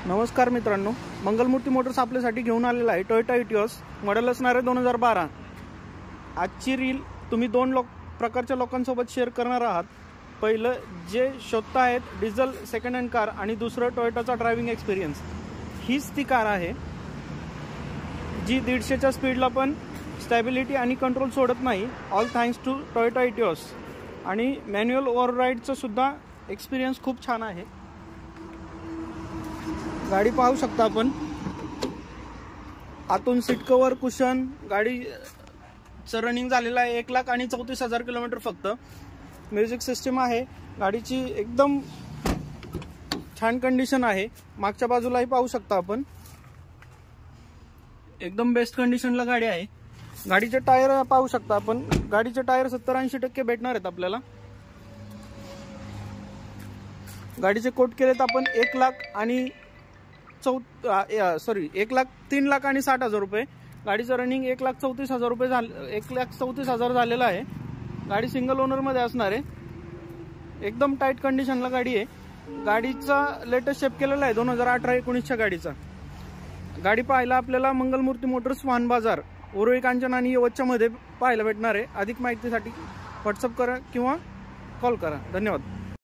नमस्कार मित्रांनो, मंगलमूर्ती मोटर्स आपल्यासाठी घेऊन आलेला आहे टोयोटा इटिओस मॉडेल असणारे 2012। आजची रील तुम्ही दोन प्रकारच्या लोकांसोबत शेअर करणार आहात। पहिलं जे शोधता आहेत डिझेल सेकंड हँड कार आणि दुसरं टोयोटाचा ड्रायव्हिंग एक्सपिरियन्स। हीच ती कार आहे जी 150च्या स्पीडला पण स्टॅबिलिटी आणि कंट्रोल सोडत नाही, all thanks to Toyota Etios. आणि मॅन्युअल ओव्हरराईडचं सुद्धा एक्सपिरियन्स खूप छान आहे। गाडी पाहू शकता आपण, आतून सीट कवर, कुशन, गाडीचं रनिंग झालेलं आहे 1,34,000 किलोमीटर फक्त। म्युझिक सिस्टम आहे, गाडीची एकदम छान कंडिशन आहे। मागच्या बाजूलाही पाहू शकता आपण, एकदम बेस्ट कंडिशनला गाडी आहे। गाडीचे टायर पाहू शकता आपण, गाडीचे टायर 70-80% भेटणार आहेत आपल्याला। गाडीचे कोट केलेत आपण 1,03,60,000 रुपये। गाडीचं रनिंग 1,34,000 रुपये झाले, 1,34,000 झालेलं आहे। गाडी सिंगल ओनर मध्ये असणार आहे, एकदम टाईट कंडिशनला गाडी आहे। गाडीचा लेटेस्ट शेप केलेला आहे 2018-19च्या गाडीचा। गाडी पाहायला आपल्याला मंगलमूर्ती मोटर्स वाहन बाजार उरुळी कांचन आणि यवतच्या मध्ये पाहायला भेटणार आहे। अधिक माहितीसाठी व्हॉट्सअप करा किंवा कॉल करा। धन्यवाद।